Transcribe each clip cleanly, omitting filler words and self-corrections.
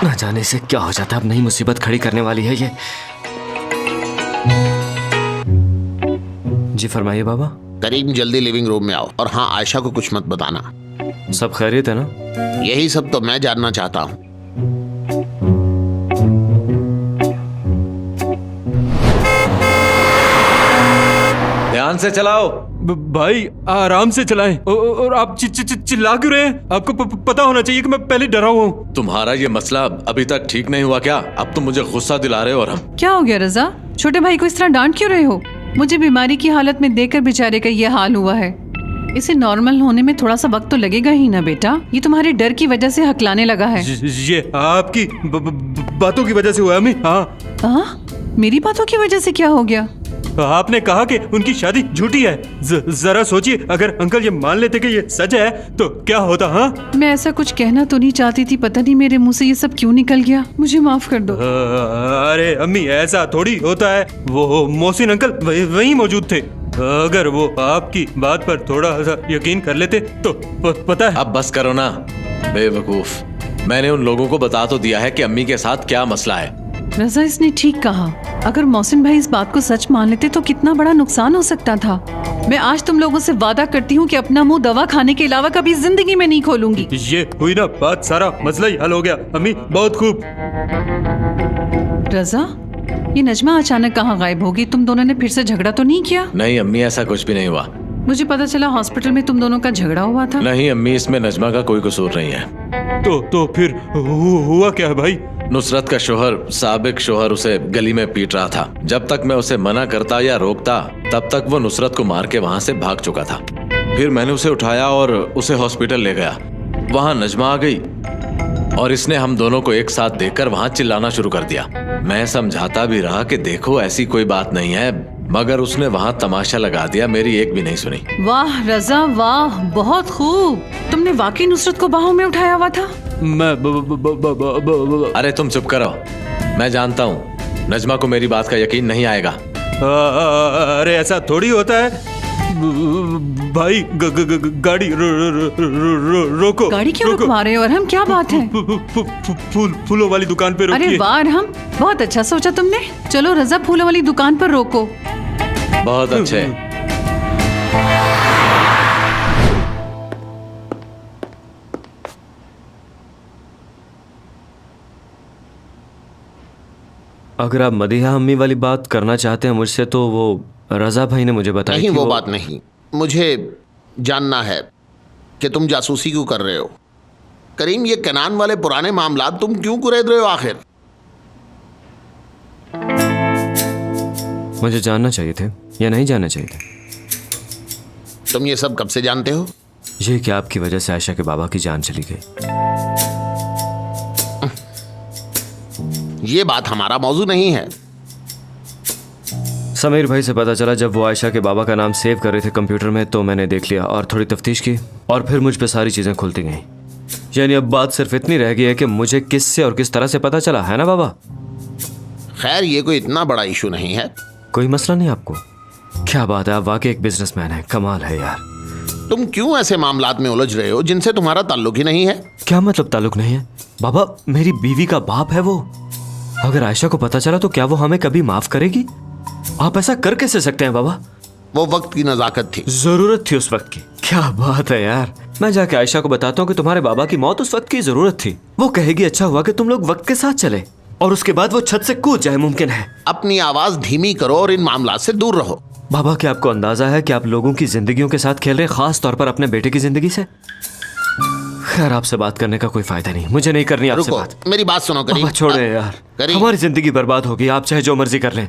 न जाने से क्या हो जाता है, अब नई मुसीबत खड़ी करने वाली है ये। जी फरमाइए बाबा। करीम जल्दी लिविंग रूम में आओ, और हाँ आयशा को कुछ मत बताना। सब खैरियत है ना? यही सब तो मैं जानना चाहता हूँ। ध्यान से चलाओ। भाई आराम से चलाएं। और आप चिल्ला क्यों रहे हैं? आपको पता होना चाहिए कि मैं पहले डरा हुआ हूँ। तुम्हारा ये मसला अभी तक ठीक नहीं हुआ क्या? अब तुम मुझे गुस्सा दिला रहे हो। और हम क्या हो गया रजा? छोटे भाई को इस तरह डांट क्यों रहे हो? मुझे बीमारी की हालत में देखकर बेचारे का ये हाल हुआ है। इसे नॉर्मल होने में थोड़ा सा वक्त तो लगेगा ही ना बेटा। ये तुम्हारे डर की वजह से हकलाने लगा है। ये आपकी बातों की वजह से हुआ अम्मी। हाँ, मेरी बातों की वजह से क्या हो गया? आपने कहा कि उनकी शादी झूठी है। जरा सोचिए, अगर अंकल ये मान लेते कि ये सच है तो क्या होता? हाँ, मैं ऐसा कुछ कहना तो नहीं चाहती थी, पता नहीं मेरे मुंह से ये सब क्यों निकल गया। मुझे माफ कर दो। अरे अम्मी, ऐसा थोड़ी होता है। वो मोहसिन अंकल वहीं मौजूद थे। अगर वो आपकी बात पर थोड़ा सा यकीन कर लेते तो पता है। अब बस करो ना बेवकूफ। मैंने उन लोगों को बता तो दिया है कि अम्मी के साथ क्या मसला है। रजा, इसने ठीक कहा। अगर मोहसिन भाई इस बात को सच मान लेते तो कितना बड़ा नुकसान हो सकता था। मैं आज तुम लोगों से वादा करती हूँ कि अपना मुंह दवा खाने के अलावा कभी जिंदगी में नहीं खोलूंगी। ये हुई ना बात, सारा मसला ही हल हो गया। अम्मी बहुत खूब। रजा, ये नजमा अचानक कहाँ गायब होगी? तुम दोनों ने फिर से झगड़ा तो नहीं किया? नहीं अम्मी, ऐसा कुछ भी नहीं हुआ। मुझे पता चला हॉस्पिटल में तुम दोनों का झगड़ा हुआ था। नहीं अम्मी, इसमें नजमा का कोई कसूर नहीं है। तो फिर हुआ क्या है भाई? नुसरत का शोहर, साबिक शोहर, उसे गली में पीट रहा था। जब तक मैं उसे मना करता या रोकता तब तक वो नुसरत को मार के वहाँ से भाग चुका था। फिर मैंने उसे उठाया और उसे हॉस्पिटल ले गया। वहाँ नजमा आ गई और इसने हम दोनों को एक साथ देखकर वहाँ चिल्लाना शुरू कर दिया। मैं समझाता भी रहा कि देखो ऐसी कोई बात नहीं है, मगर उसने वहाँ तमाशा लगा दिया, मेरी एक भी नहीं सुनी। वाह रजा वाह, बहुत खूब। तुमने वाकई नुसरत को बाहों में उठाया हुआ था? मैं अरे तुम चुप करो। मैं जानता हूँ नजमा को मेरी बात का यकीन नहीं आएगा। अरे ऐसा थोड़ी होता है भाई। गाड़ी रोको। गाड़ी क्यों रुकवा रहे हो? और हम क्या बात है? फूलों वाली दुकान पे रोकिए। अरे वाह, हम बहुत अच्छा सोचा तुमने। चलो रजा, फूलों वाली दुकान पर रोको। बहुत अच्छे। अगर आप मदीहा अम्मी वाली बात करना चाहते हैं मुझसे, तो वो रजा भाई ने मुझे बताया। नहीं, वो बात नहीं। मुझे जानना है कि तुम जासूसी क्यों कर रहे हो। करीम, ये कनान वाले पुराने मामलात तुम क्यों कुरेद रहे हो आखिर? मुझे जानना चाहिए थे या नहीं जानना चाहिए थे? तुम ये सब कब से जानते हो? ये कि आपकी वजह से आयशा के बाबा की जान चली गई। ये बात हमारा मौजू नहीं है। समीर भाई से पता चला जब वो आयशा के बाबा का नाम सेव कर रहे थे कंप्यूटर में, तो मैंने देख लिया और थोड़ी तफ्तीश की और फिर मुझ पे सारी चीजें खुलती गईं। यानी अब बात सिर्फ इतनी रह गई है कि मुझे किससे और किस तरह से पता चला, है ना बाबा? खैर, ये कोई इतना बड़ा इशू नहीं है। कोई मसला नहीं आपको? क्या बात है, आप वाकई एक बिजनेसमैन हैं। कमाल है यार। तुम क्यों ऐसे मामलात में उलझ रहे हो जिनसे तुम्हारा ताल्लुक ही नहीं है? क्या मतलब ताल्लुक नहीं है? बाबा, मेरी बीवी का बाप है वो। अगर आयशा को पता चला तो क्या वो हमें कभी माफ करेगी? आप ऐसा कर कैसे सकते हैं बाबा? वो वक्त की नजाकत थी। जरूरत थी उस वक्त की। क्या बात है यार। मैं जाके आयशा को बताता हूँ कि तुम्हारे बाबा की मौत उस वक्त की जरूरत थी। वो कहेगी अच्छा हुआ कि तुम लोग वक्त के साथ चले, और उसके बाद वो छत से कूद जाए, मुमकिन है। अपनी आवाज धीमी करो और इन मामलात से दूर रहो। बाबा, क्या आपको अंदाजा है कि आप लोगों की जिंदगियों के साथ खेल रहे, खास तौर पर अपने बेटे की जिंदगी से? खैर, आपसे बात करने का कोई फायदा नहीं, मुझे नहीं करनी आपसे बात। मेरी बात सुनो करीम। बाबा छोड़े यार, हमारी जिंदगी बर्बाद होगी, आप चाहे जो मर्जी कर लें।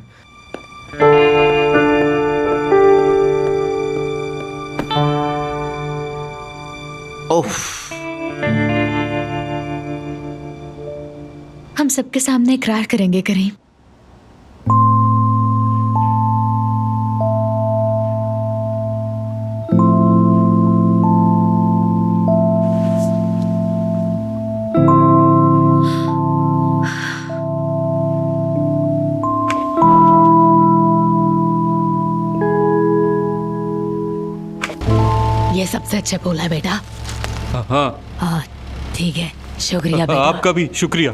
हम सबके सामने इकरार करेंगे करीम। ये सबसे अच्छा बोला बेटा। हाँ ठीक है, शुक्रिया बेटा। आपका भी शुक्रिया।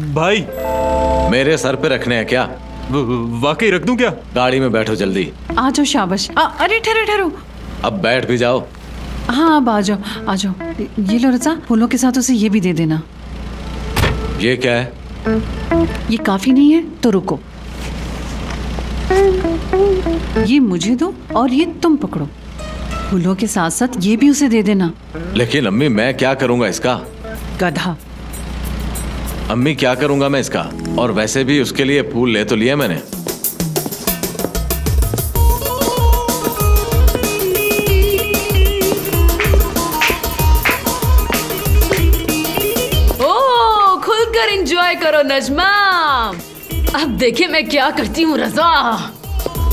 भाई मेरे सर पे रखने हैं क्या? वाकई रख दूं क्या? गाड़ी में बैठो जल्दी। आ जाओ, शाबाश। अरे ठहरो ठहरो। अब बैठ भी जाओ। हाँ अब आ जाओ, आ जाओ। ये लो रजा, फूलों के साथ उसे ये भी दे देना। ये क्या है? ये काफी नहीं है तो रुको, ये मुझे दो और ये तुम पकड़ो। फूलों के साथ साथ ये भी उसे दे देना। लेकिन अम्मी मैं क्या करूंगा इसका? गधा। अम्मी क्या करूंगा मैं इसका? और वैसे भी उसके लिए फूल ले तो लिया मैंने। खुलकर एंजॉय करो नजमा। अब देखिए मैं क्या करती हूँ रजा।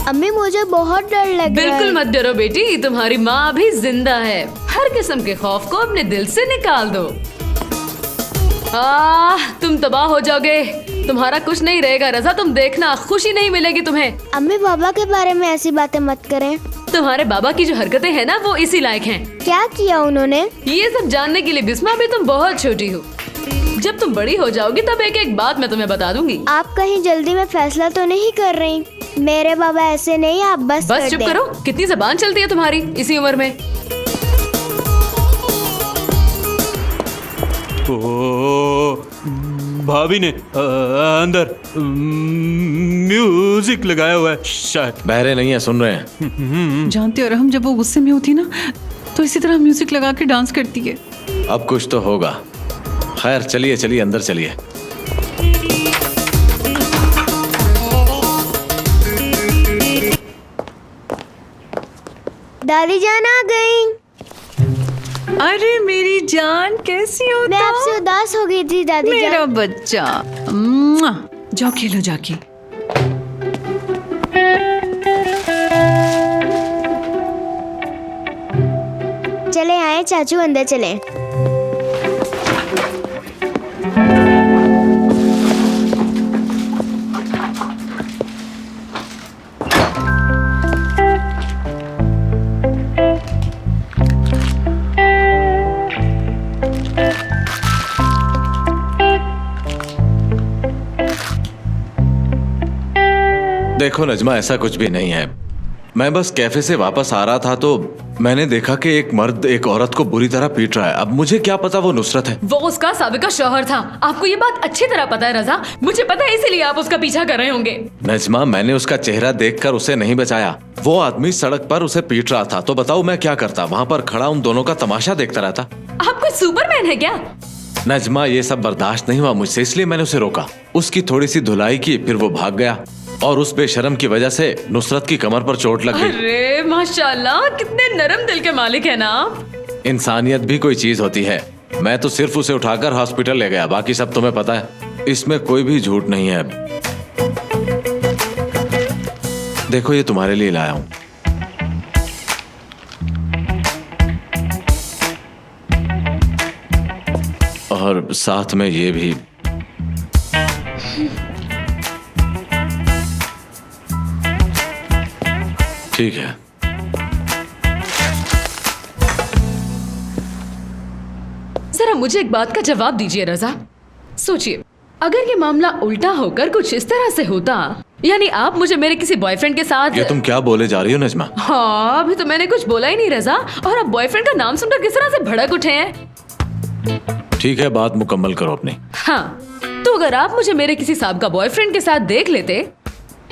अम्मी मुझे बहुत डर लग रहा है। बिल्कुल मत डरो बेटी, तुम्हारी माँ भी जिंदा है। हर किस्म के खौफ को अपने दिल से निकाल दो। तुम तबाह हो जाओगे, तुम्हारा कुछ नहीं रहेगा रजा। तुम देखना, खुशी नहीं मिलेगी तुम्हें। अम्मी बाबा के बारे में ऐसी बातें मत करें। तुम्हारे बाबा की जो हरकतें हैं ना, वो इसी लायक हैं। क्या किया उन्होंने? ये सब जानने के लिए बिस्मा भी तुम बहुत छोटी हो। जब तुम बड़ी हो जाओगी तब एक एक बात मैं तुम्हें बता दूंगी। आप कहीं जल्दी में फैसला तो नहीं कर रही? मेरे बाबा ऐसे नहीं, आप बस चुप करो। कितनी जबान चलती है तुम्हारी इसी उम्र में। भाभी ने अंदर म्यूजिक लगाया हुआ है शायद। बहरे नहीं है, सुन रहे हैं। जानते हो रहम, जब वो गुस्से में होती ना तो इसी तरह म्यूजिक लगा के डांस करती है। अब कुछ तो होगा। खैर चलिए चलिए अंदर चलिए। दादी जान आ गई। अरे मेरी जान, कैसी हो? मैं आपसे उदास हो गई थी दादी जान। मेरा बच्चा, मुआ। जाओ खेलो जाके। चले आए चाचू, अंदर चले। देखो नजमा, ऐसा कुछ भी नहीं है। मैं बस कैफे से वापस आ रहा था तो मैंने देखा कि एक मर्द एक औरत को बुरी तरह पीट रहा है। अब मुझे क्या पता वो नुसरत है। वो उसका साबिका शौहर था। आपको ये बात अच्छी तरह पता है रजा। मुझे पता है, इसीलिए आप उसका पीछा कर रहे होंगे। नजमा, मैंने उसका चेहरा देखकर उसे नहीं बचाया। वो आदमी सड़क पर उसे पीट रहा था तो बताओ मैं क्या करता? वहाँ पर खड़ा उन दोनों का तमाशा देखता रहता। आप कोई सुपरमैन है क्या? नजमा, ये सब बर्दाश्त नहीं हुआ मुझसे, इसलिए मैंने उसे रोका। उसकी थोड़ी सी धुलाई की, फिर वो भाग गया और उस बेशरम की वजह से नुसरत की कमर पर चोट लग गई। अरे माशाल्लाह, कितने नरम दिल के मालिक है ना आप। इंसानियत भी कोई चीज होती है। मैं तो सिर्फ उसे उठाकर हॉस्पिटल ले गया, बाकी सब तुम्हें पता है। इसमें कोई भी झूठ नहीं है। देखो ये तुम्हारे लिए लाया हूं। और साथ में ये भी। ठीक है। जरा मुझे एक बात का जवाब दीजिए रजा। सोचिए, अगर ये मामला उल्टा होकर कुछ इस तरह से होता, यानी आप मुझे मेरे किसी बॉयफ्रेंड के साथ। ये तुम क्या बोले जा रही हो नजमा? हाँ, अभी तो मैंने कुछ बोला ही नहीं रजा, और आप बॉयफ्रेंड का नाम सुनकर किस तरह से भड़क उठे हैं। ठीक है, बात मुकम्मल करो अपनी। हाँ, तो अगर आप मुझे मेरे किसी साहब बॉयफ्रेंड के साथ देख लेते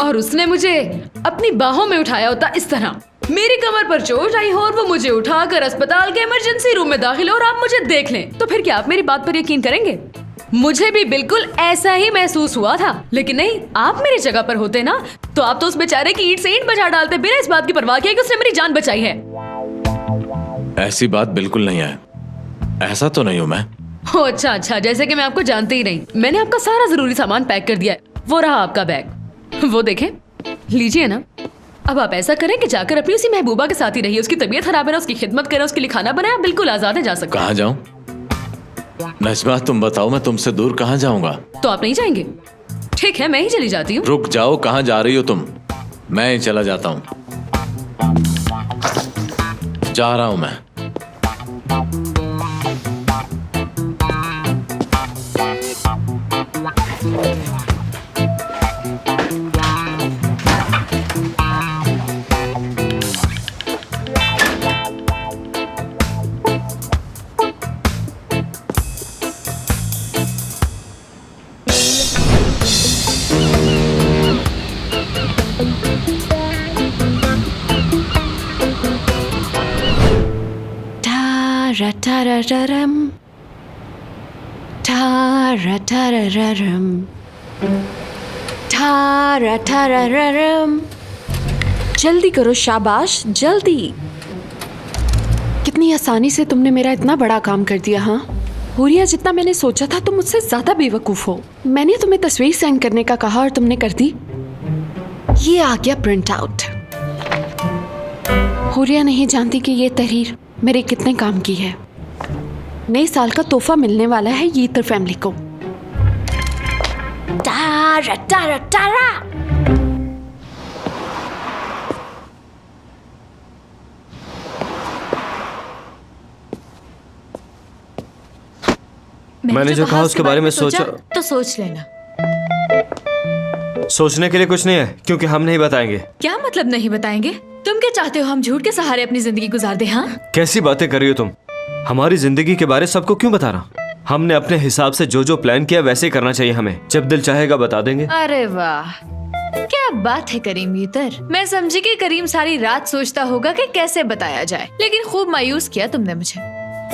और उसने मुझे अपनी बाहों में उठाया होता इस तरह, मेरी कमर पर चोट आई हो और वो मुझे उठाकर अस्पताल के इमरजेंसी रूम में दाखिल हो और आप मुझे देख लें, तो फिर क्या आप मेरी बात पर यकीन करेंगे? मुझे भी बिल्कुल ऐसा ही महसूस हुआ था, लेकिन नहीं, आप मेरी जगह पर होते ना तो आप तो उस बेचारे की ईंट से ईंट बजा डालते बिना इस बात की परवाह किए कि उसने मेरी जान बचाई है। ऐसी बात बिल्कुल नहीं है। ऐसा तो नहीं हूं मैं। अच्छा अच्छा, जैसे कि मैं आपको जानती ही नहीं। मैंने आपका सारा जरूरी सामान पैक कर दिया है। वो रहा आपका बैग, वो देखें, लीजिए ना। अब आप ऐसा करें कि जाकर अपनी उसी महबूबा के साथ ही रहिए। उसकी तबीयत खराब है ना, उसकी खिदमत करें, उसके लिए खाना बनाए, बिल्कुल आजाद है, जा सकते। कहाँ जाऊं? नजमा तुम बताओ, मैं तुमसे दूर कहाँ जाऊंगा? तो आप नहीं जाएंगे? ठीक है, मैं ही चली जाती हूँ। रुक जाओ, कहाँ जा रही हो तुम? मैं ही चला जाता हूँ। जा रहा हूं मैं। Ta-ra-ta-ra-ra-ram. Ta-ra-ta-ra-ra-ram. Ta-ra-ta-ra-ra-ram. जल्दी करो, शाबाश, जल्दी। कितनी आसानी से तुमने मेरा इतना बड़ा काम कर दिया। हाँ हुरिया, जितना मैंने सोचा था तुम मुझसे ज्यादा बेवकूफ हो। मैंने तुम्हें तस्वीर सेंड करने का कहा और तुमने कर दी। ये आ गया प्रिंट आउट। हुरिया नहीं जानती कि ये तहरीर मेरे कितने काम की है। नए साल का तोहफा मिलने वाला है यीतर फैमिली को। टारा टारा टारा। मैंने जो कहा उसके बारे में सोचा तो सोच लेना। सोचने के लिए कुछ नहीं है, क्योंकि हम नहीं बताएंगे। क्या मतलब नहीं बताएंगे? तुम क्या चाहते हो हम झूठ के सहारे अपनी जिंदगी गुजार दे? हाँ, कैसी बातें कर रही हो तुम? हमारी जिंदगी के बारे सबको क्यों बता रहा? हमने अपने हिसाब से जो जो प्लान किया वैसे ही करना चाहिए हमें। जब दिल चाहेगा बता देंगे। अरे वाह, क्या बात है करीम यीतर। मैं समझी कि करीम सारी रात सोचता होगा कि कैसे बताया जाए, लेकिन खूब मायूस किया तुमने मुझे।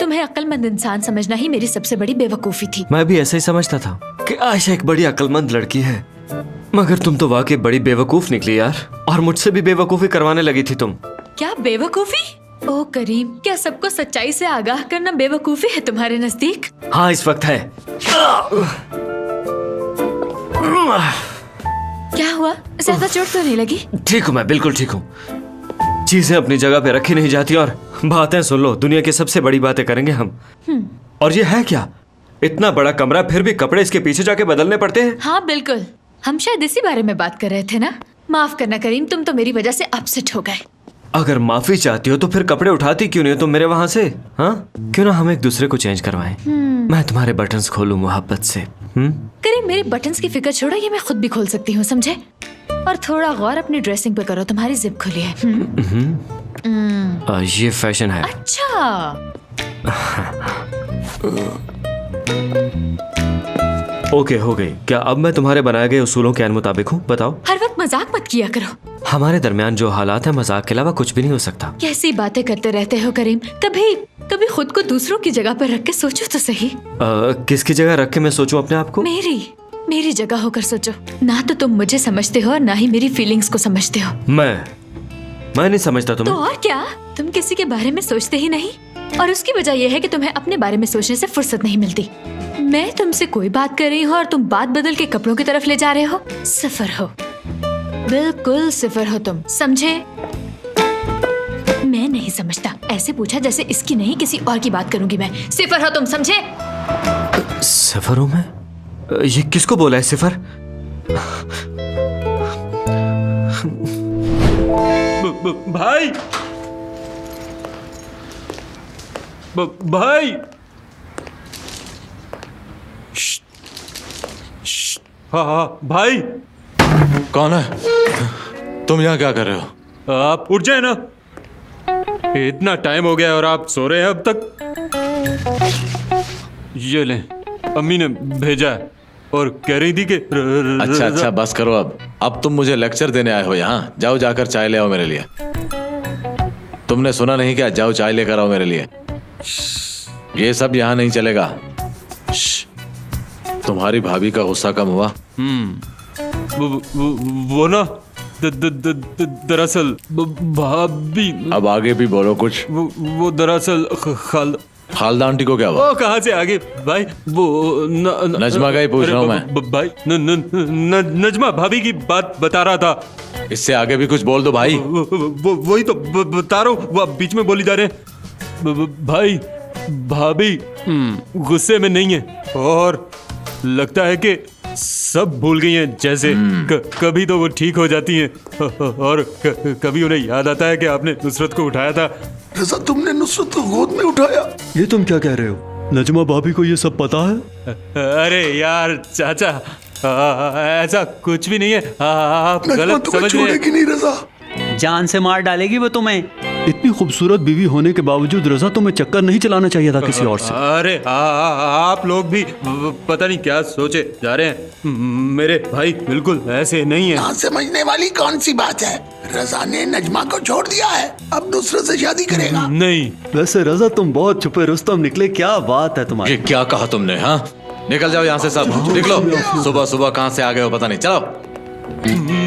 तुम्हें अक्लमंद इंसान समझना ही मेरी सबसे बड़ी बेवकूफी थी। मैं भी ऐसा ही समझता था कि आयशा एक बड़ी अक्लमंद लड़की है, मगर तुम तो वाकई बड़ी बेवकूफ निकली यार। और मुझसे भी बेवकूफी करवाने लगी थी तुम। क्या बेवकूफी? ओ करीम, क्या सबको सच्चाई से आगाह करना बेवकूफी है तुम्हारे नजदीक? हाँ, इस वक्त है। क्या हुआ? ज्यादा चोट तो नहीं लगी? ठीक हूँ मैं, बिल्कुल ठीक हूँ। चीजें अपनी जगह पे रखी नहीं जाती और बातें सुन लो, दुनिया की सबसे बड़ी बातें करेंगे हम। और ये है क्या? इतना बड़ा कमरा, फिर भी कपड़े इसके पीछे जाके बदलने पड़ते हैं। हाँ बिल्कुल, हम शायद इसी बारे में बात कर रहे थे ना। माफ करना करीम, तुम तो मेरी वजह से अपसेट हो गए। अगर माफी चाहती हो तो फिर कपड़े उठाती क्यों नहीं हो तुम मेरे वहां से? हाँ, क्यों ना हम एक दूसरे को चेंज करवाएं। मैं तुम्हारे बटन्स खोलूं मोहब्बत से। करीम, मेरे बटन्स की फिक्र छोड़ो, ये मैं खुद भी खोल सकती हूँ, समझे? और थोड़ा गौर अपनी ड्रेसिंग पे करो, तुम्हारी जिप खुली है। ये फैशन है। अच्छा, ओके, हो गई। क्या अब मैं तुम्हारे बनाए गए उसूलों के मुताबिक हूँ? बताओ। हर वक्त मजाक मत किया करो। हमारे दरमियान जो हालात है, मजाक के अलावा कुछ भी नहीं हो सकता। कैसी बातें करते रहते हो करीम? कभी कभी खुद को दूसरों की जगह पर रख के सोचो तो सही। किसकी जगह रख के मैं सोचूं अपने आप को? मेरी जगह होकर सोचो। ना तो तुम मुझे समझते हो और ना ही मेरी फीलिंग्स को समझते हो। मैं नहीं समझता तुम्हें। तो और क्या, तुम किसी के बारे में सोचते ही नहीं, और उसकी वजह यह है कि तुम्हें अपने बारे में सोचने से फुर्सत नहीं मिलती। मैं तुमसे कोई बात कर रही हूँ और तुम बात बदल के कपड़ों की तरफ ले जा रहे हो। सिफर हो, बिल्कुल सिफर हो तुम, समझे? मैं नहीं समझता, ऐसे पूछा जैसे इसकी नहीं किसी और की बात करूंगी मैं। सिफर हो तुम, समझे? सिफर हूँ मैं? ये किसको बोला है सिफर? भाई, भाई, हाँ भाई। कौन है? तुम यहाँ क्या कर रहे हो? आप उठ जाए ना, इतना टाइम हो गया और आप सो रहे हैं अब तक। ये ले, अम्मी ने भेजा है और कह रही थी कि अच्छा, बस करो अब तुम मुझे लेक्चर देने आए हो यहाँ। जाओ जाकर चाय ले आओ मेरे लिए। तुमने सुना नहीं क्या? जाओ चाय लेकर आओ मेरे लिए। ये सब यहाँ नहीं चलेगा। तुम्हारी भाभी का गुस्सा कम हुआ? वो ना दरअसल भाभी। अब आगे भी बोलो कुछ। वो दरअसल खालदा आंटी को क्या हुआ? वो कहाँ से आगे भाई? वो नजमा का ही पूछ रहा हूँ मैं। भाई नजमा भाभी की बात बता रहा था। इससे आगे भी कुछ बोल दो भाई। वही तो बता रहा हूँ, वो आप बीच में बोली जा रहे हैं। भाई, भाभी गुस्से में नहीं है और लगता है कि सब भूल गई हैं जैसे। कभी तो वो ठीक हो जाती हैं और कभी उन्हें याद आता है कि आपने नुसरत को उठाया था। रज़ा, तुमने नुसरत को गोद में उठाया? ये तुम क्या कह रहे हो? नजमा भाभी को ये सब पता है? अरे यार चाचा, ऐसा कुछ भी नहीं है। आप गलत समझ रहे हैं। छोड़ेगी नहीं रज़ा। जान से मार डालेगी वो तुम्हें। इतनी खूबसूरत बीवी होने के बावजूद रजा तुम्हें चक्कर नहीं चलाना चाहिए था किसी और से। अरे आप लोग भी पता नहीं क्या सोचे जा रहे हैं। मेरे भाई बिल्कुल ऐसे नहीं है। यहाँ समझने वाली कौन सी बात है? रजा ने नजमा को छोड़ दिया है, अब दूसरे से शादी करेगा। नहीं, वैसे रजा तुम बहुत छुपे रुस्तम निकले, क्या बात है तुम्हारी। ये क्या कहा तुमने? हाँ, निकल जाओ यहाँ से सब, निकलो। सुबह सुबह कहाँ से आ गए हो पता नहीं, चलो।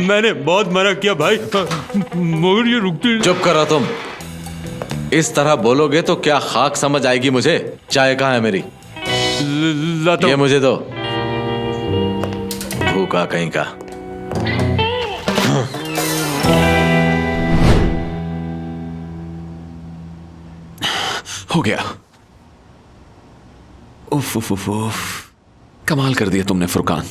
मैंने बहुत मना किया भाई, मगर ये रुकती। चुप करो तुम। इस तरह बोलोगे तो क्या खाक समझ आएगी मुझे? चाय कहाँ है मेरी? लाता ये हूं। मुझे दो, भूखा कहीं का। हो गया। उफ उफ उफ उफ, कमाल कर दिया तुमने फुरकान।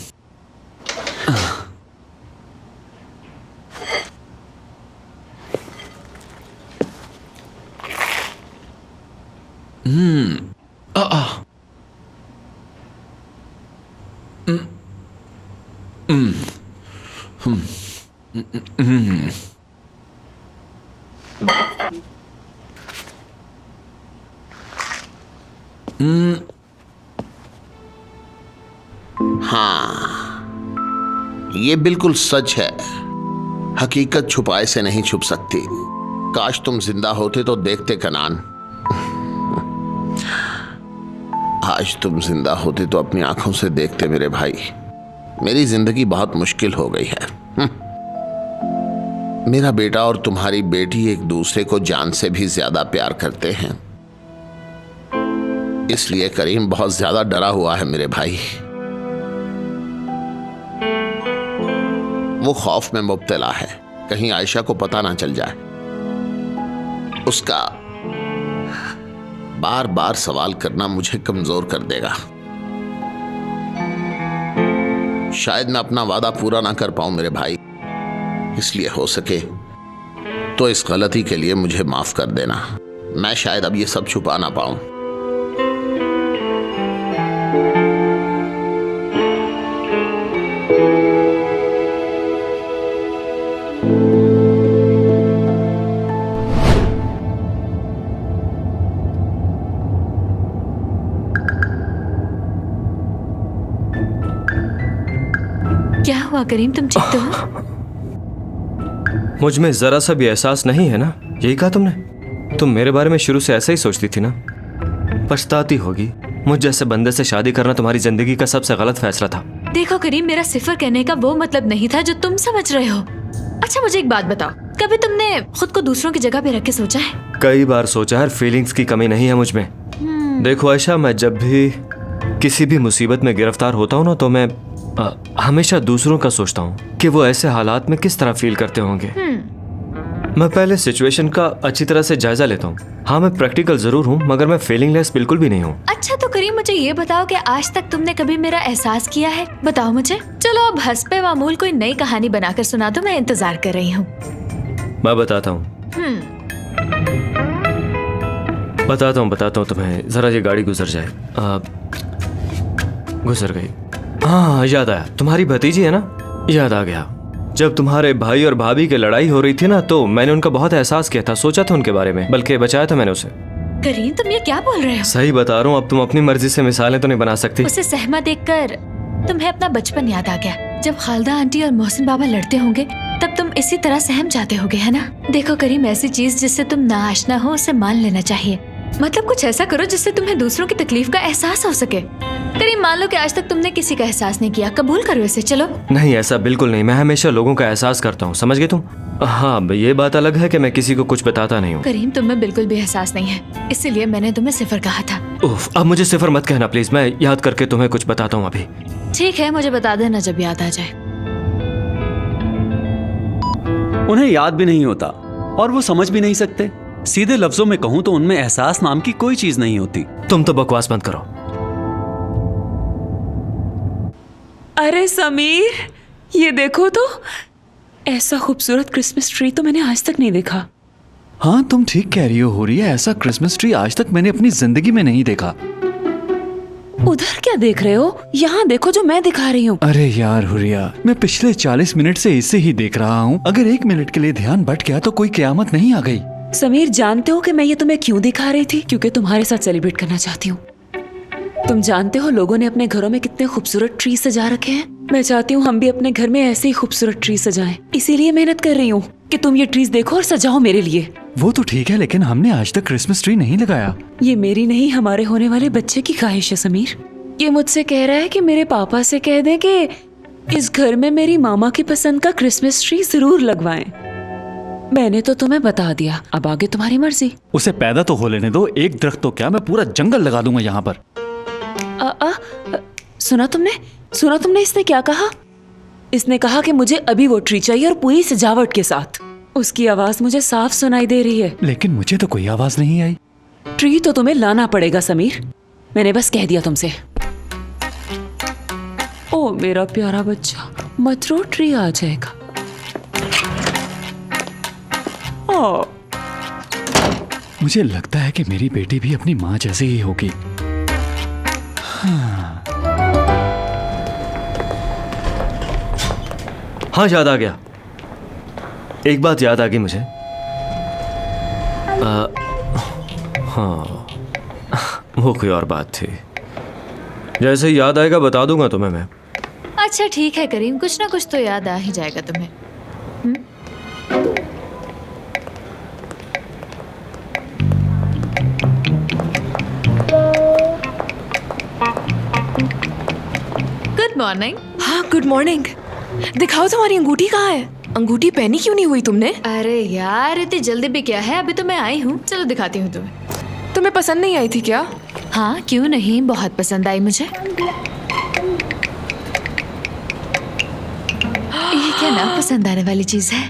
हाँ, ये बिल्कुल सच है। हकीकत छुपाए से नहीं छुप सकती। काश तुम जिंदा होते तो देखते कनान। आज तुम जिंदा होते तो अपनी आंखों से देखते मेरे भाई। मेरी जिंदगी बहुत मुश्किल हो गई है। मेरा बेटा और तुम्हारी बेटी एक दूसरे को जान से भी ज्यादा प्यार करते हैं, इसलिए करीम बहुत ज्यादा डरा हुआ है मेरे भाई। वो खौफ में मुब्तला है, कहीं आयशा को पता ना चल जाए। उसका बार बार सवाल करना मुझे कमजोर कर देगा। शायद मैं अपना वादा पूरा ना कर पाऊं मेरे भाई, इसलिए हो सके तो इस गलती के लिए मुझे माफ कर देना। मैं शायद अब ये सब छुपा ना पाऊं। क्या हुआ करीम, तुम ठीक तो हो? मुझ में जरा सा भी एहसास नहीं है ना? यही कहा तुमने? तुम मेरे बारे में शुरू से ऐसा ही सोचती थी ना? पछताती होगी। मुझ जैसे बंदे से शादी करना तुम्हारी जिंदगी का सबसे गलत फैसला था। देखो करीम, मेरा सिफर कहने का वो मतलब नहीं था जो तुम समझ रहे हो। अच्छा मुझे एक बात बताओ, कभी तुमने खुद को दूसरों की जगह पे रख के सोचा है? कई बार सोचा है, फीलिंग्स की कमी नहीं है मुझ में। देखो आयशा, मैं जब भी किसी भी मुसीबत में गिरफ्तार होता हूँ ना, तो मैं हमेशा दूसरों का सोचता हूँ कि वो ऐसे हालात में किस तरह फील करते होंगे। मैं पहले सिचुएशन का अच्छी तरह से जायजा लेता हूँ। हाँ, मैं प्रैक्टिकल जरूर हूँ, मगर मैं फीलिंगलेस बिल्कुल भी नहीं हूँ। अच्छा तो करीम मुझे ये बताओ कि आज तक तुमने कभी मेरा एहसास किया है? बताओ मुझे। चलो अब हस्बे मामूल कोई नई कहानी बनाकर सुना दो, मैं इंतजार कर रही हूँ। मैं बताता हूँ तुम्हें। जरा ये गाड़ी गुजर जाए। गुजर गई। हाँ, याद आया, तुम्हारी भतीजी है ना? याद आ गया। जब तुम्हारे भाई और भाभी की लड़ाई हो रही थी ना, तो मैंने उनका बहुत एहसास किया था, सोचा था उनके बारे में, बल्कि बचाया था मैंने उसे। करीम तुम ये क्या बोल रहे हो? सही बता रहा हूँ। अब तुम अपनी मर्जी से मिसालें तो नहीं बना सकती। उसे सहमा देखकर तुम्हें अपना बचपन याद आ गया। जब खालदा आंटी और मोहसिन बाबा लड़ते होंगे तब तुम इसी तरह सहम जाते होगे, है ना? देखो करीम, ऐसी चीज जिससे तुम ना आशना हो उसे मान लेना चाहिए। मतलब कुछ ऐसा करो जिससे तुम्हें दूसरों की तकलीफ का एहसास हो सके। करीम मान लो कि आज तक तुमने किसी का एहसास नहीं किया, कबूल करो इसे। चलो। नहीं, ऐसा बिल्कुल नहीं। मैं हमेशा लोगों का एहसास करता हूँ, समझ गए तुम? हाँ, ये बात अलग है कि मैं किसी को कुछ बताता नहीं हूँ। करीम तुम्हें बिल्कुल भी एहसास नहीं है, इसीलिए मैंने तुम्हें सिफर कहा था। उफ, अब मुझे सिफर मत कहना प्लीज। मैं याद करके तुम्हें कुछ बताता हूँ अभी। ठीक है, मुझे बता देना जब याद आ जाए। उन्हें याद भी नहीं होता और वो समझ भी नहीं सकते। सीधे लफ्जों में कहूँ तो उनमें एहसास नाम की कोई चीज नहीं होती। तुम तो बकवास बंद करो। अरे समीर, ये देखो तो, ऐसा खूबसूरत क्रिसमस ट्री तो मैंने आज तक नहीं देखा। हाँ, तुम ठीक कह रही हो हुरिया, ऐसा क्रिसमस ट्री आज तक मैंने अपनी जिंदगी में नहीं देखा। उधर क्या देख रहे हो? यहाँ देखो जो मैं दिखा रही हूँ। अरे यार हुरिया, मैं पिछले 40 मिनट से इसे ही देख रहा हूँ। अगर 1 मिनट के लिए ध्यान भट गया तो कोई क़यामत नहीं आ गई। समीर, जानते हो कि मैं ये तुम्हें क्यों दिखा रही थी? क्योंकि तुम्हारे साथ सेलिब्रेट करना चाहती हूँ। तुम जानते हो लोगों ने अपने घरों में कितने खूबसूरत ट्री सजा रखे हैं। मैं चाहती हूँ हम भी अपने घर में ऐसे ही खूबसूरत ट्री सजाएं। इसीलिए मेहनत कर रही हूँ कि तुम ये ट्रीज देखो और सजाओ मेरे लिए। वो तो ठीक है, लेकिन हमने आज तक क्रिसमस ट्री नहीं लगाया। ये मेरी नहीं, हमारे होने वाले बच्चे की ख्वाहिश है समीर। ये मुझसे कह रहा है कि मेरे पापा से कह दें कि इस घर में मेरी मामा की पसंद का क्रिसमस ट्री जरूर लगवाएं। मैंने तो तुम्हें बता दिया, अब आगे तुम्हारी मर्जी। उसे पैदा तो हो लेने दो। एक दरख्त तो क्या, मैं पूरा जंगल लगा दूंगा यहाँ पर। सुना तुमने इसने क्या कहा? इसने कहा कि मुझे अभी वो ट्री चाहिए और पूरी सजावट के साथ। उसकी आवाज मुझे साफ सुनाई दे रही है। लेकिन मुझे तो कोई आवाज नहीं आई। ट्री तो तुम्हें लाना पड़ेगा समीर, मैंने बस कह दिया तुमसे। ओ मेरा प्यारा बच्चा, मत रो, ट्री आ जाएगा। ओ मुझे लगता है कि मेरी बेटी भी अपनी माँ जैसी ही होगी। हाँ, याद आ गया। एक बात याद आ गई मुझे। हाँ, वो कोई और बात थी। जैसे ही याद आएगा बता दूंगा तुम्हें मैं। अच्छा ठीक है करीम, कुछ ना कुछ तो याद आ ही जाएगा तुम्हें। Good morning. हाँ गुड मॉर्निंग। दिखाओ तुम्हारी अंगूठी कहाँ है? अंगूठी पहनी क्यों नहीं हुई तुमने? अरे यार इतनी जल्दी भी क्या है, अभी तो मैं आई हूँ। चलो दिखाती हूँ तुम्हें। तुम्हें पसंद नहीं आई थी क्या? हाँ क्यों नहीं, बहुत पसंद आई मुझे। ये क्या ना पसंद आने वाली चीज है?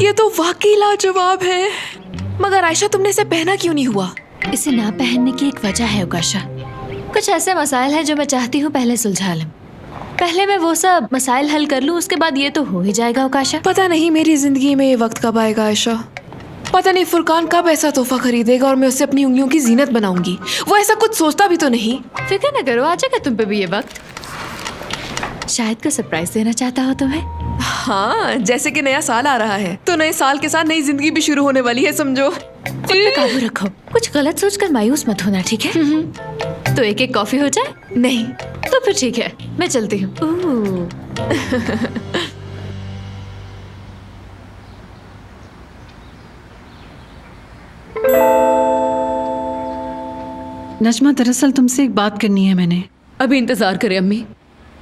ये तो वाकई लाजवाब है। मगर आयशा तुमने इसे पहना क्यों नहीं हुआ? इसे ना पहनने की एक वजह है उकाशा। कुछ ऐसे मसाइल हैं जो मैं चाहती हूँ पहले सुलझा लूं। पहले मैं वो सब मसाइल हल कर लूं, उसके बाद ये तो हो ही जाएगा उकाशा। पता नहीं मेरी जिंदगी में ये वक्त कब आएगा आयशा। पता नहीं फुरकान कब ऐसा तोहफा खरीदेगा और मैं उसे अपनी उंगलियों की जीनत बनाऊंगी। वो ऐसा कुछ सोचता भी तो नहीं। फिक्र न करो, आ जाएगा तुम पे भी ये वक्त। शायद को सरप्राइज देना चाहता हो तुम्हें। हाँ, जैसे कि नया साल आ रहा है तो नए साल के साथ नई जिंदगी भी शुरू होने वाली है, समझो। खुद पे काबू रखो, कुछ गलत सोचकर मायूस मत होना, ठीक है? तो एक एक कॉफी हो जाए? नहीं तो फिर ठीक है, मैं चलती हूँ। नजमा, दरअसल तुमसे एक बात करनी है मैंने। अभी इंतजार करें अम्मी,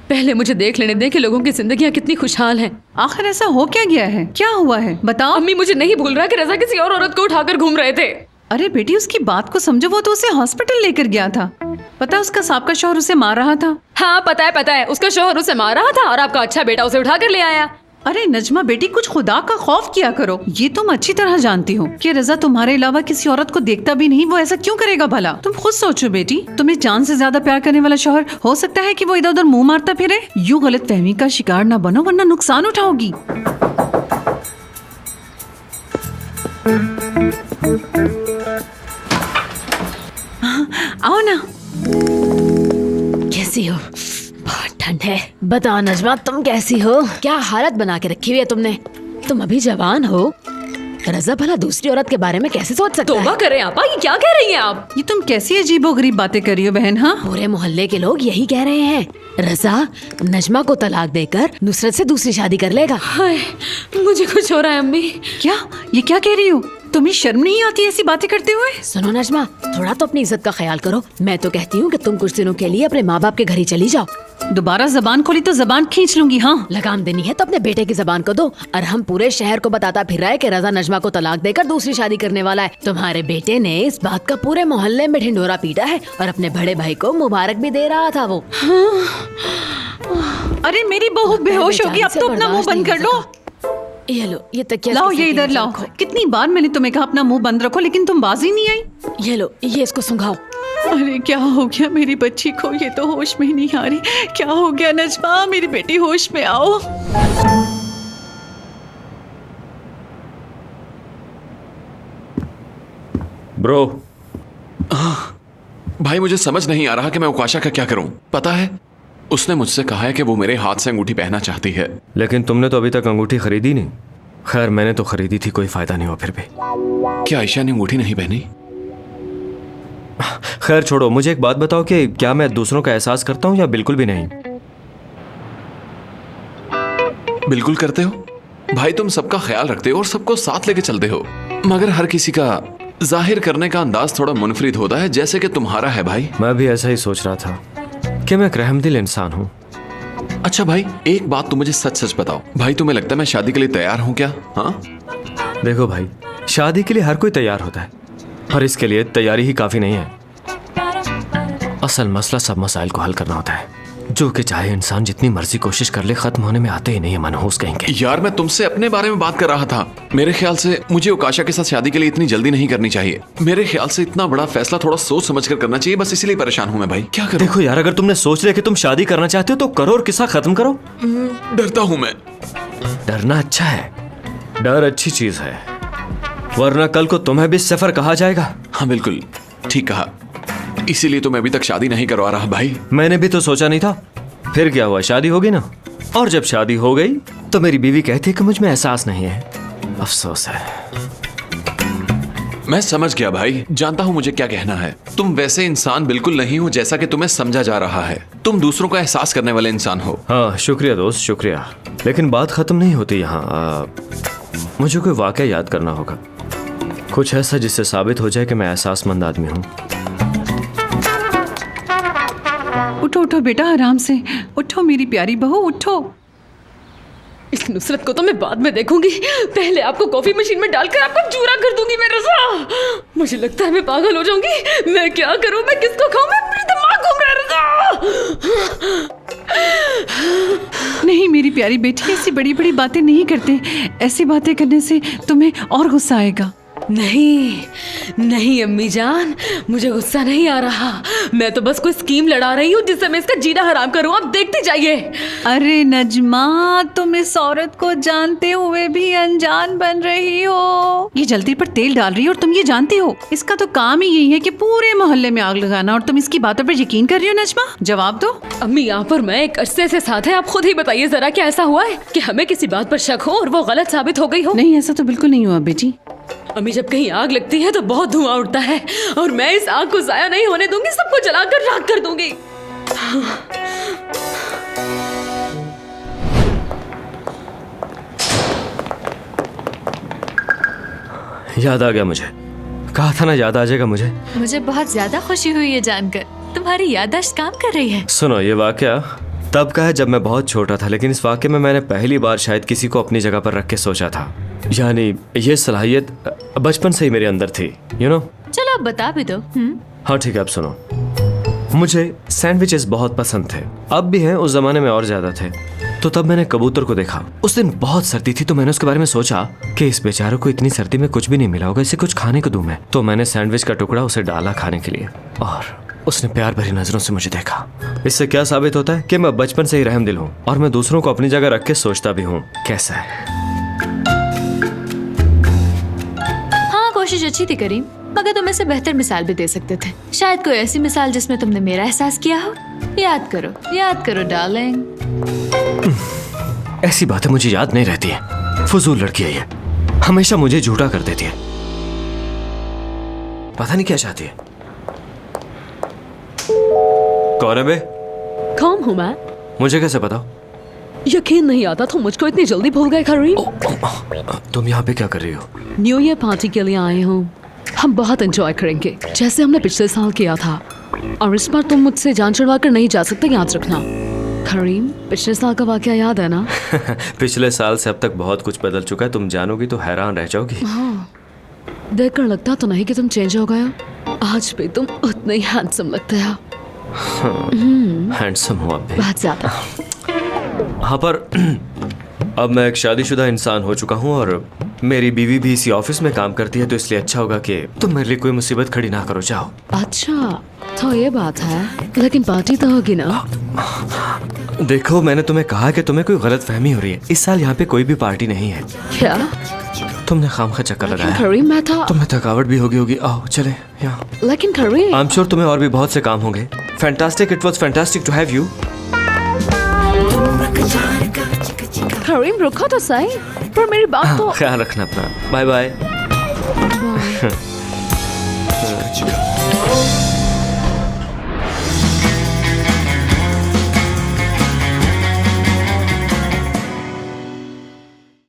पहले मुझे देख लेने दें कि लोगों की जिंदगियां कितनी खुशहाल हैं। आखिर ऐसा हो क्या गया है? क्या हुआ है बताओ। अम्मी मुझे नहीं भूल रहा कि रजा किसी और औरत को उठाकर घूम रहे थे। अरे बेटी, उसकी बात को समझो। वो तो उसे हॉस्पिटल लेकर गया था। पता है उसका साहब शौहर उसे मार रहा था। हाँ पता है, उसका शौहर उसे मार रहा था और आपका अच्छा बेटा उसे उठाकर ले आया। अरे नजमा बेटी, कुछ खुदा का खौफ किया करो। ये तुम अच्छी तरह जानती हो कि रजा तुम्हारे अलावा किसी औरत को देखता भी नहीं। वो ऐसा क्यों करेगा भला? तुम खुद सोचो बेटी, तुम्हें जान से ज्यादा प्यार करने वाला शौहर हो सकता है कि वो इधर उधर मुंह मारता फिरे। यूं गलत फहमी का शिकार ना बनो, वरना नुकसान उठाओगी। आओ ना। कैसी हो? बहुत ठंड है। बताओ नजमा, तुम कैसी हो? क्या हालत बना के रखी हुई है तुमने? तुम अभी जवान हो, रजा भला दूसरी औरत के बारे में कैसे सोच सकता है? तौबा करें आपा, ये क्या कह रही हैं आप? ये तुम कैसी अजीबोगरीब बातें कर रही हो बहन। हाँ, पूरे मोहल्ले के लोग यही कह रहे हैं। रजा नजमा को तलाक देकर नुसरत से दूसरी शादी कर लेगा। हाय, मुझे कुछ हो रहा है अम्मी। क्या? ये क्या कह रही हो? तुम्हें शर्म नहीं आती ऐसी बातें करते हुए? सुनो नजमा, थोड़ा तो अपनी इज्जत का ख्याल करो। मैं तो कहती हूँ कि तुम कुछ दिनों के लिए अपने माँ बाप के घर ही चली जाओ। दोबारा जबान खोली तो जबान खींच लूंगी। हाँ, लगाम देनी है तो अपने बेटे की जबान को दो। और हम पूरे शहर को बताता फिर रहा है कि रजा नजमा को तलाक देकर दूसरी शादी करने वाला है। तुम्हारे बेटे ने इस बात का पूरे मोहल्ले में ढिंढोरा पीटा है और अपने बड़े भाई को मुबारक भी दे रहा था वो। अरे मेरी बहू बेहोश होगी, अब तो अपना मुंह बंद कर लो। ये लो, ये तकिया लाओ, ये इधर लाओ। कितनी बार मैंने तुम्हें कहा अपना मुंह बंद रखो, लेकिन तुम बाज ही नहीं आई। ये लो, ये इसको सुंघाओ। अरे क्या हो गया मेरी बच्ची को? ये तो होश में ही नहीं आ रही। क्या हो गया नजमा? मेरी बेटी होश में आओ। ब्रो, भाई मुझे समझ नहीं आ रहा कि मैं उकाशा का क्या करूं। पता है, उसने मुझसे कहा है कि वो मेरे हाथ से अंगूठी पहनना चाहती है। लेकिन तुमने तो अभी तक अंगूठी खरीदी नहीं। खैर मैंने तो खरीदी थी, कोई फायदा नहीं हुआ फिर भी। क्या आयशा ने अंगूठी नहीं पहनी? खैर छोड़ो, मुझे एक बात बताओ कि क्या मैं दूसरों का एहसास करता हूँ या बिल्कुल भी नहीं? बिल्कुल करते हो भाई, तुम सबका ख्याल रखते हो और सबको साथ लेके चलते हो, मगर हर किसी का जाहिर करने का अंदाज थोड़ा मुनफरिद होता है, जैसे कि तुम्हारा है भाई। मैं भी ऐसा ही सोच रहा था कि मैं एक रहमदिल इंसान हूँ। अच्छा भाई, एक बात तुम मुझे सच सच बताओ भाई, तुम्हें लगता है मैं शादी के लिए तैयार हूँ क्या? हाँ देखो भाई, शादी के लिए हर कोई तैयार होता है, पर इसके लिए तैयारी ही काफी नहीं है। असल मसला सब मसाइल को हल करना होता है, जो कि चाहे इंसान जितनी मर्जी कोशिश कर ले, खत्म होने में आते ही नहीं है, मनहूस कहेंगे। यार मैं तुमसे अपने बारे में बात कर रहा था। मेरे ख्याल से मुझे उकाशा के साथ शादी के लिए इतनी जल्दी नहीं करनी चाहिए। मेरे ख्याल से इतना बड़ा फैसला थोड़ा सोच समझ कर करना चाहिए, बस इसीलिए परेशान हूँ मैं भाई। क्या करूं? देखो यार, अगर तुमने सोच लिया कि तुम शादी करना चाहते हो तो करो और किस्सा खत्म करो। डरता हूँ मैं। डरना अच्छा है, डर अच्छी चीज है, वरना कल को तुम्हें भी सफर कहा जाएगा। हाँ बिल्कुल ठीक कहा, इसीलिए तो मैं अभी तक शादी नहीं करवा रहा भाई। मैंने भी तो सोचा नहीं था, फिर क्या हुआ, शादी होगी ना। और जब शादी हो गई तो मेरी बीवी कहती है कि मुझ में एहसास नहीं है। अफसोस है। मैं समझ गया भाई, जानता हूँ मुझे क्या कहना है। तुम वैसे इंसान बिल्कुल नहीं हो जैसा कि तुम्हें समझा जा रहा है। तुम दूसरों का एहसास करने वाले इंसान हो। हाँ शुक्रिया दोस्त, शुक्रिया। लेकिन बात खत्म नहीं होती यहाँ। मुझे कोई वाकया याद करना होगा, कुछ ऐसा जिससे साबित हो जाए कि मैं एहसासमंद आदमी हूँ। उठो उठो बेटा, आराम से उठो मेरी प्यारी बहू, उठो। इस नुसरत को तो मैं बाद में देखूंगी, पहले आपको कॉफी मशीन में डालकर आपको चूरा कर दूंगी मैं रज़ा। मुझे लगता है मैं पागल हो जाऊंगी। मैं क्या करूं, मैं किसको खाऊं, मैं मेरा दिमाग घूम रहा है रज़ा। नहीं मेरी प्यारी बेटी, ऐसी बड़ी बड़ी बातें नहीं करते। ऐसी बातें करने से तुम्हें और गुस्सा आएगा। नहीं नहीं अम्मी जान, मुझे गुस्सा नहीं आ रहा। मैं तो बस कोई स्कीम लड़ा रही हूँ जिससे मैं इसका जीना हराम करूँ। आप देखते जाइए। अरे नजमा, तुम इस औरत को जानते हुए भी अनजान बन रही हो। ये जल्दी पर तेल डाल रही है और तुम ये जानती हो। इसका तो काम ही यही है कि पूरे मोहल्ले में आग लगाना, और तुम इसकी बातों पर यकीन कर रही हो। नजमा जवाब दो। अम्मी यहाँ पर मैं एक अरसे से साथ है, आप खुद ही बताइए जरा, क्या ऐसा हुआ है कि हमें किसी बात पर शक हो और वो गलत साबित हो गई हो? नहीं ऐसा तो बिल्कुल नहीं हुआ बेटी। अम्मी जब कहीं आग लगती है तो बहुत धुआं उठता है, और मैं इस आग को जाया नहीं होने दूंगी, सबको जलाकर राख कर दूंगी। याद आ गया मुझे, कहा था ना याद आ जाएगा मुझे। मुझे बहुत ज्यादा खुशी हुई है जानकर, तुम्हारी याददाश्त काम कर रही है। सुनो, ये वाकया तब का है जब मैं बहुत छोटा था, लेकिन इस वाकये में मैंने पहली बार शायद किसी को अपनी जगह पर रख के सोचा था। यानी ये सलाहियत बचपन से ही मेरे अंदर थी, यू नो। चलो अब बता भी दो। हाँ ठीक है, अब सुनो। मुझे सैंडविचेस बहुत पसंद थे, अब भी हैं, उस जमाने में और ज्यादा थे। तो तब मैंने कबूतर को देखा। उस दिन बहुत सर्दी थी, तो मैंने उसके बारे में सोचा कि इस बेचारे को इतनी सर्दी में कुछ भी नहीं मिला होगा, इसे कुछ खाने को दूं मैं। तो मैंने सैंडविच का टुकड़ा उसे डाला खाने के लिए, और उसने प्यार भरी नजरों से मुझे देखा। इससे क्या साबित होता है कि मैं बचपन से ही रहमदिल हूँ, और मैं दूसरों को अपनी जगह रख के सोचता भी हूँ। कैसा है? हाँ कोशिश अच्छी थी करीम, मगर तुम ऐसे बेहतर मिसाल भी दे सकते थे। शायद कोई ऐसी मिसाल जिसमें तुमने मेरा एहसास किया हो। याद करो डार्लिंग। ऐसी बातें मुझे याद नहीं रहती है। फजूल लड़की है ये, हमेशा मुझे झूठा कर देती है। पता नहीं क्या चाहती है। कौन है बे? कौन हूँ मैं? मुझे कैसे पता? यकीन नहीं आता तुम मुझको इतनी जल्दी भूल गए करीम। तुम यहाँ पे क्या कर रही हो? न्यू ईयर पार्टी के लिए आए हूँ। हम बहुत एंजॉय करेंगे जैसे हमने पिछले साल किया था, और इस बार तुम मुझसे जान छुड़वा कर नहीं जा सकते, याद रखना। करीम, पिछले साल का वाकया याद है ना? पिछले साल से अब तक बहुत कुछ बदल चुका है, तुम जानोगी तो हैरान रह जाओगी। हाँ, देखकर लगता तो नहीं कि तुम चेंज हो गए हो। आज भी तुम उतने ही हैंडसम लगते हो। हैंडसम हूँ अब भी, बहुत ज्यादा। हाँ, पर अब मैं एक शादीशुदा इंसान हो चुका हूँ, और मेरी बीवी भी इसी ऑफिस में काम करती है, तो इसलिए अच्छा होगा कि तुम मेरे लिए कोई मुसीबत खड़ी ना करो। जाओ। अच्छा तो ये बात है, लेकिन पार्टी तो होगी ना? देखो, मैंने तुम्हें कहा कि तुम्हें कोई गलत फहमी हो रही है। इस साल यहाँ पे कोई भी पार्टी नहीं है। क्या? तुमने खामखा चक्कर लगाया। करीम, मैं था। तुम्हें थकावट भी होगी। आओ चले यहाँ। लेकिन करीम, आई एम श्योर तुम्हें और भी बहुत से काम होंगे। Fantastic, it was fantastic to have you. Karim रुको तो सही। पर मेरी बात तो ख्याल रखना अपना। Bye bye.